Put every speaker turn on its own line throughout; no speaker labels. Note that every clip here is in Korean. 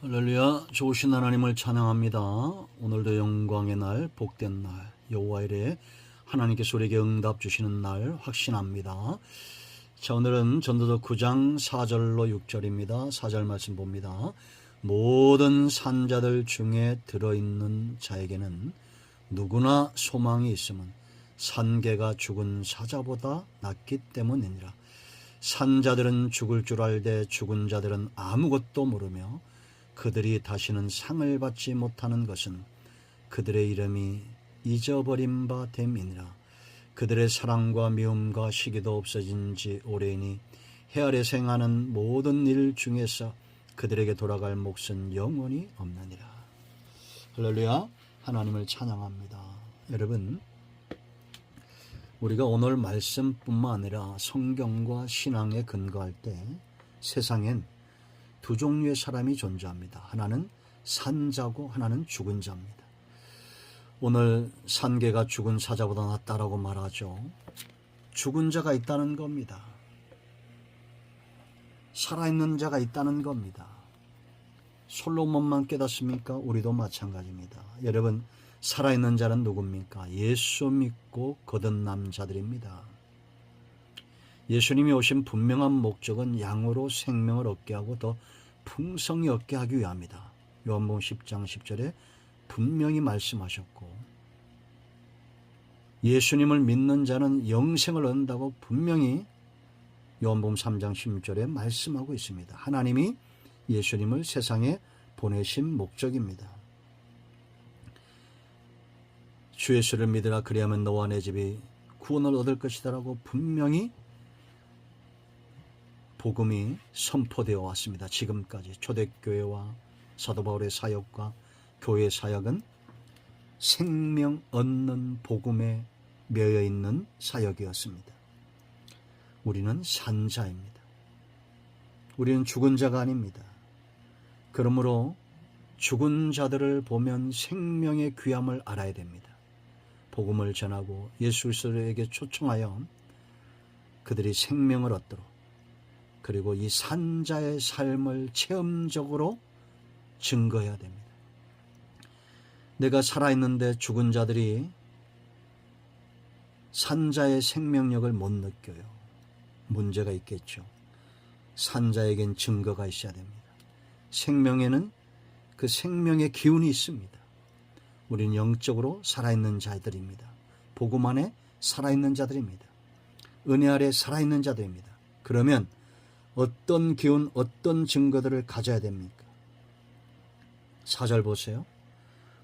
할렐루야. 좋으신 하나님을 찬양합니다. 오늘도 영광의 날, 복된 날, 여호와 이레 하나님께서 우리에게 응답 주시는 날 확신합니다. 자, 오늘은 전도서 9장 4절로 6절입니다. 4절 말씀 봅니다. 모든 산자들 중에 들어있는 자에게는 누구나 소망이 있음은 산개가 죽은 사자보다 낫기 때문이니라. 산자들은 죽을 줄 알되 죽은 자들은 아무것도 모르며 그들이 다시는 상을 받지 못하는 것은 그들의 이름이 잊어버린 바 됨이니라. 그들의 사랑과 미움과 시기도 없어진 지 오래이니 해 아래 생하는 모든 일 중에서 그들에게 돌아갈 몫은 영원히 없느니라. 할렐루야. 하나님을 찬양합니다. 여러분, 우리가 오늘 말씀뿐만 아니라 성경과 신앙에 근거할 때 세상엔 두 종류의 사람이 존재합니다. 하나는 산자고 하나는 죽은 자입니다. 오늘 산개가 죽은 사자보다 낫다라고 말하죠. 죽은 자가 있다는 겁니다. 살아있는 자가 있다는 겁니다. 솔로몬만 깨닫습니까? 우리도 마찬가지입니다. 여러분, 살아있는 자는 누굽니까? 예수 믿고 거듭난 자들입니다. 예수님이 오신 분명한 목적은 양으로 생명을 얻게 하고 더 풍성히 얻게 하기 위함이다. 요한복음 10장 10절에 분명히 말씀하셨고, 예수님을 믿는 자는 영생을 얻는다고 분명히 요한복음 3장 16절에 말씀하고 있습니다. 하나님이 예수님을 세상에 보내신 목적입니다. 주 예수를 믿으라 그리하면 너와 내 집이 구원을 얻을 것이다라고 분명히 복음이 선포되어 왔습니다. 지금까지 초대교회와 사도 바울의 사역과 교회의 사역은 생명 얻는 복음에 매여 있는 사역이었습니다. 우리는 산자입니다. 우리는 죽은 자가 아닙니다. 그러므로 죽은 자들을 보면 생명의 귀함을 알아야 됩니다. 복음을 전하고 예수 그리스도에게 초청하여 그들이 생명을 얻도록, 그리고 이 산자의 삶을 체험적으로 증거해야 됩니다. 내가 살아있는데 죽은 자들이 산자의 생명력을 못 느껴요. 문제가 있겠죠. 산자에겐 증거가 있어야 됩니다. 생명에는 그 생명의 기운이 있습니다. 우리는 영적으로 살아있는 자들입니다. 복음 안에 살아있는 자들입니다. 은혜 아래 살아있는 자들입니다. 그러면 어떤 기운, 어떤 증거들을 가져야 됩니까? 4절 보세요.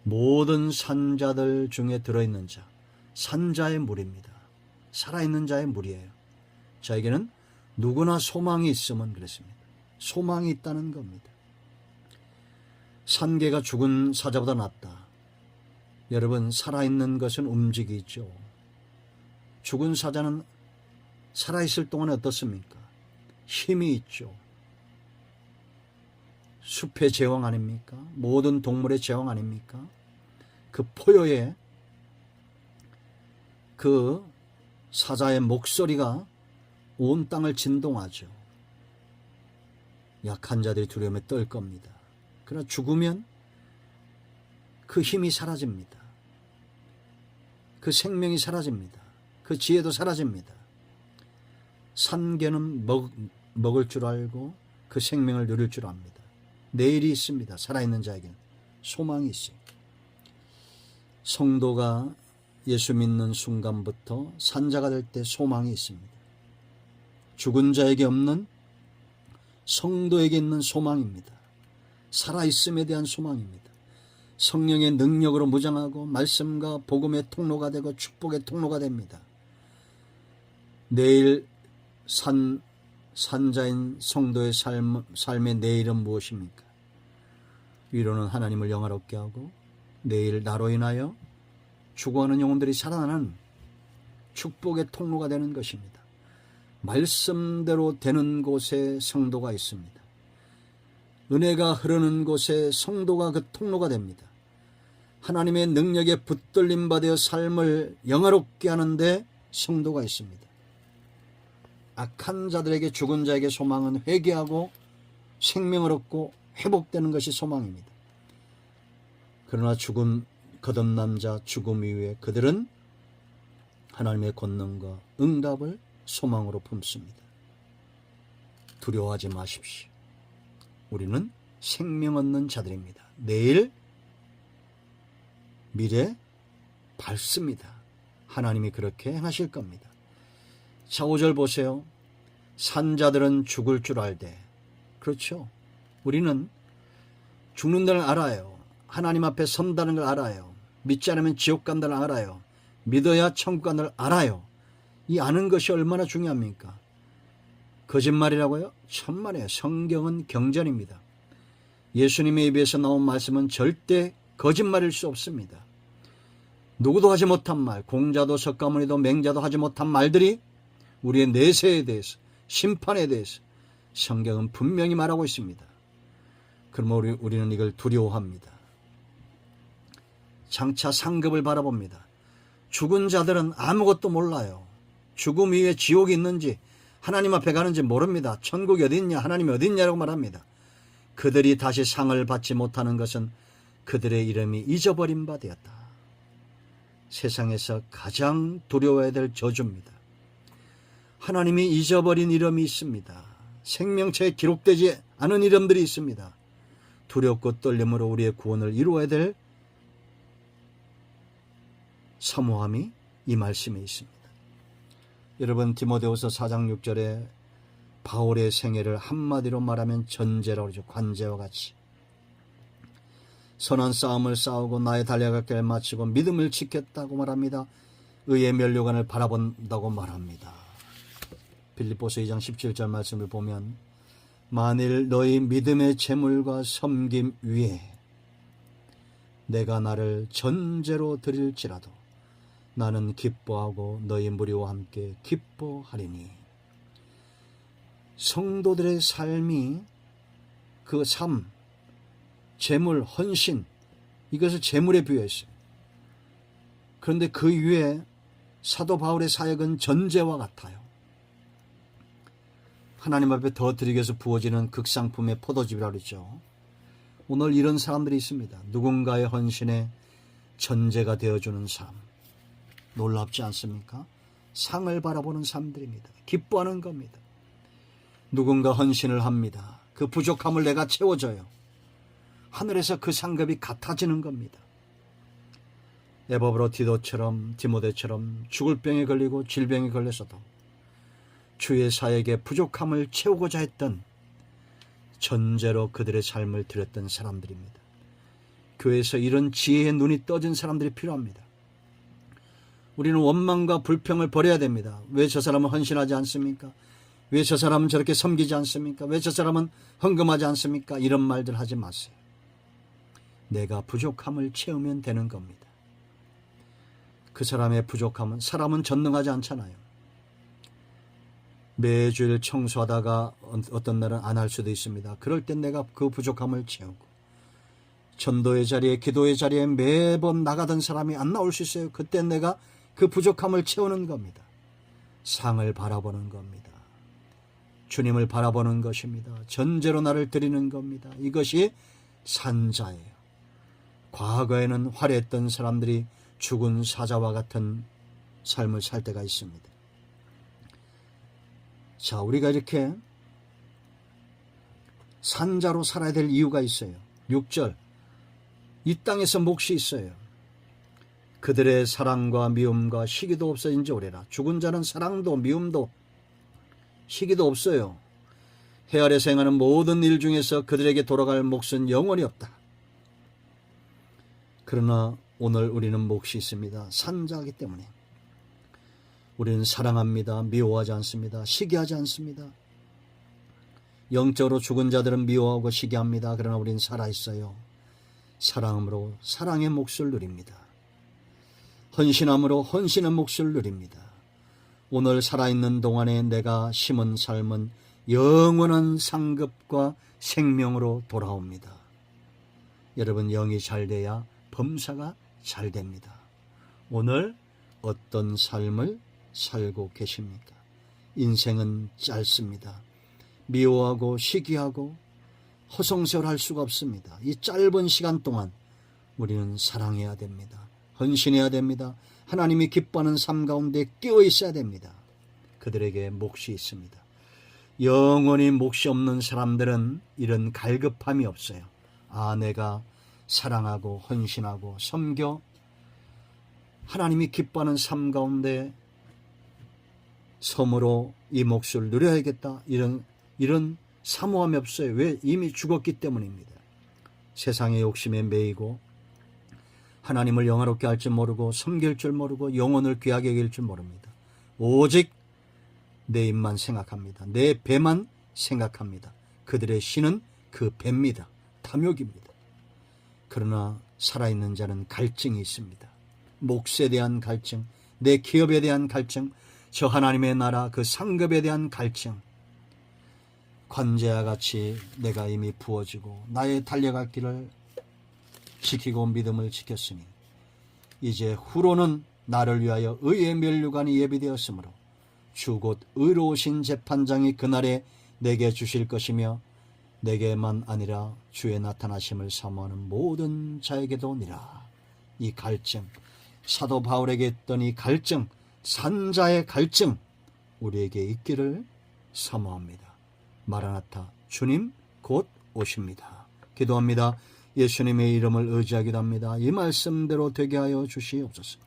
모든 산자들 중에 들어있는 자, 산자의 무리입니다. 살아있는 자의 무리예요. 자에게는 누구나 소망이 있으면 그랬습니다. 소망이 있다는 겁니다. 산개가 죽은 사자보다 낫다. 여러분, 살아있는 것은 움직이죠. 죽은 사자는 살아있을 동안에 어떻습니까? 힘이 있죠. 숲의 제왕 아닙니까? 모든 동물의 제왕 아닙니까? 그 포효에 그 사자의 목소리가 온 땅을 진동하죠. 약한 자들이 두려움에 떨 겁니다. 그러나 죽으면 그 힘이 사라집니다. 그 생명이 사라집니다. 그 지혜도 사라집니다. 산개는 먹을 줄 알고 그 생명을 누릴 줄 압니다. 내일이 있습니다. 살아있는 자에게는 소망이 있어요. 성도가 예수 믿는 순간부터 산자가 될 때 소망이 있습니다. 죽은 자에게 없는 성도에게 있는 소망입니다. 살아있음에 대한 소망입니다. 성령의 능력으로 무장하고 말씀과 복음의 통로가 되고 축복의 통로가 됩니다. 내일 산자인 성도의 삶의 내일은 무엇입니까? 위로는 하나님을 영화롭게 하고 내일 나로 인하여 죽어가는 영혼들이 살아나는 축복의 통로가 되는 것입니다. 말씀대로 되는 곳에 성도가 있습니다. 은혜가 흐르는 곳에 성도가 그 통로가 됩니다. 하나님의 능력에 붙들림 받아 삶을 영화롭게 하는데 성도가 있습니다. 악한 자들에게, 죽은 자에게 소망은 회개하고 생명을 얻고 회복되는 것이 소망입니다. 그러나 거듭난 자 죽음 이후에 그들은 하나님의 권능과 응답을 소망으로 품습니다. 두려워하지 마십시오. 우리는 생명 얻는 자들입니다. 내일 미래 밝습니다. 하나님이 그렇게 행하실 겁니다. 자, 5절 보세요. 산자들은 죽을 줄 알되. 그렇죠. 우리는 죽는다는 걸 알아요. 하나님 앞에 선다는 걸 알아요. 믿지 않으면 지옥 간다는 걸 알아요. 믿어야 천국 간다는 걸 알아요. 이 아는 것이 얼마나 중요합니까? 거짓말이라고요? 천만에요. 성경은 경전입니다. 예수님의 입에서 나온 말씀은 절대 거짓말일 수 없습니다. 누구도 하지 못한 말, 공자도 석가모니도 맹자도 하지 못한 말들이 우리의 내세에 대해서, 심판에 대해서 성경은 분명히 말하고 있습니다. 그러면 우리는 이걸 두려워합니다. 장차 상급을 바라봅니다. 죽은 자들은 아무것도 몰라요. 죽음 이후에 지옥이 있는지 하나님 앞에 가는지 모릅니다. 천국이 어디 있냐, 하나님이 어디 있냐라고 말합니다. 그들이 다시 상을 받지 못하는 것은 그들의 이름이 잊어버린 바 되었다. 세상에서 가장 두려워해야 될 저주입니다. 하나님이 잊어버린 이름이 있습니다. 생명체에 기록되지 않은 이름들이 있습니다. 두렵고 떨림으로 우리의 구원을 이루어야 될 사모함이 이 말씀에 있습니다. 여러분, 디모데후서 4장 6절에 바울의 생애를 한마디로 말하면 전제라고 그러죠. 관제와 같이. 선한 싸움을 싸우고 나의 달려갈 길을 마치고 믿음을 지켰다고 말합니다. 의의 면류관을 바라본다고 말합니다. 빌립보서 2장 17절 말씀을 보면 만일 너희 믿음의 재물과 섬김 위에 내가 나를 전제로 드릴지라도 나는 기뻐하고 너희 무리와 함께 기뻐하리니. 성도들의 삶이 그 삶, 재물, 헌신, 이것을 재물에 비유했어요. 그런데 그 위에 사도 바울의 사역은 전제와 같아요. 하나님 앞에 더 드리기 위해서 부어지는 극상품의 포도즙이라고 그랬죠. 오늘 이런 사람들이 있습니다. 누군가의 헌신에 전제가 되어주는 삶. 놀랍지 않습니까? 상을 바라보는 사람들입니다. 기뻐하는 겁니다. 누군가 헌신을 합니다. 그 부족함을 내가 채워줘요. 하늘에서 그 상급이 같아지는 겁니다. 에바브로디도처럼 디모데처럼 죽을 병에 걸리고 질병에 걸려서도 주의 사역에 부족함을 채우고자 했던 전제로 그들의 삶을 드렸던 사람들입니다. 교회에서 이런 지혜의 눈이 떠진 사람들이 필요합니다. 우리는 원망과 불평을 버려야 됩니다. 왜 저 사람은 헌신하지 않습니까? 왜 저 사람은 저렇게 섬기지 않습니까? 왜 저 사람은 헌금하지 않습니까? 이런 말들 하지 마세요. 내가 부족함을 채우면 되는 겁니다. 그 사람의 부족함은, 사람은 전능하지 않잖아요. 매주일 청소하다가 어떤 날은 안 할 수도 있습니다. 그럴 땐 내가 그 부족함을 채우고, 전도의 자리에, 기도의 자리에 매번 나가던 사람이 안 나올 수 있어요. 그때 내가 그 부족함을 채우는 겁니다. 상을 바라보는 겁니다. 주님을 바라보는 것입니다. 전제로 나를 드리는 겁니다. 이것이 산자예요. 과거에는 화려했던 사람들이 죽은 사자와 같은 삶을 살 때가 있습니다. 자, 우리가 이렇게 산자로 살아야 될 이유가 있어요. 6절, 이 땅에서 몫이 있어요. 그들의 사랑과 미움과 시기도 없어진 지 오래라. 죽은 자는 사랑도 미움도 시기도 없어요. 해 아래서 행하는 모든 일 중에서 그들에게 돌아갈 몫은 영원히 없다. 그러나 오늘 우리는 몫이 있습니다. 산자이기 때문에 우리는 사랑합니다. 미워하지 않습니다. 시기하지 않습니다. 영적으로 죽은 자들은 미워하고 시기합니다. 그러나 우리는 살아있어요. 사랑으로 사랑의 몫을 누립니다. 헌신함으로 헌신의 몫을 누립니다. 오늘 살아있는 동안에 내가 심은 삶은 영원한 상급과 생명으로 돌아옵니다. 여러분, 영이 잘 돼야 범사가 잘 됩니다. 오늘 어떤 삶을 살고 계십니까? 인생은 짧습니다. 미워하고 시기하고 허송세월할 수가 없습니다. 이 짧은 시간 동안 우리는 사랑해야 됩니다. 헌신해야 됩니다. 하나님이 기뻐하는 삶 가운데 끼어 있어야 됩니다. 그들에게 몫이 있습니다. 영원히 몫이 없는 사람들은 이런 갈급함이 없어요. 내가 사랑하고 헌신하고 섬겨 하나님이 기뻐하는 삶 가운데 섬으로 이 몫을 누려야겠다. 이런 사모함이 없어요. 왜? 이미 죽었기 때문입니다. 세상의 욕심에 매이고 하나님을 영화롭게 할 줄 모르고 섬길 줄 모르고 영혼을 귀하게 여길 줄 모릅니다. 오직 내 입만 생각합니다. 내 배만 생각합니다. 그들의 신은 그 배입니다. 탐욕입니다. 그러나 살아있는 자는 갈증이 있습니다. 몫에 대한 갈증, 내 기업에 대한 갈증, 저 하나님의 나라 그 상급에 대한 갈증, 관제와 같이 내가 이미 부어지고 나의 달려갈 길을 지키고 믿음을 지켰으니 이제 후로는 나를 위하여 의의 면류관이 예비되었으므로 주 곧 의로우신 재판장이 그날에 내게 주실 것이며 내게만 아니라 주의 나타나심을 사모하는 모든 자에게도니라. 이 갈증, 사도 바울에게 했던 이 갈증, 산자의 갈증 우리에게 있기를 사모합니다. 마라나타, 주님 곧 오십니다. 기도합니다. 예수님의 이름을 의지하기도 합니다. 이 말씀대로 되게 하여 주시옵소서.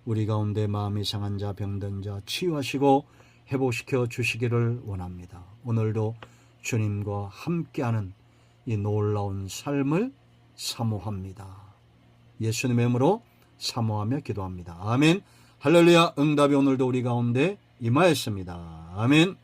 우리 가운데 마음이 상한 자, 병든 자 치유하시고 회복시켜 주시기를 원합니다. 오늘도 주님과 함께하는 이 놀라운 삶을 사모합니다. 예수님의 이름으로 사모하며 기도합니다. 아멘. 할렐루야. 응답이 오늘도 우리 가운데 임하였습니다. 아멘.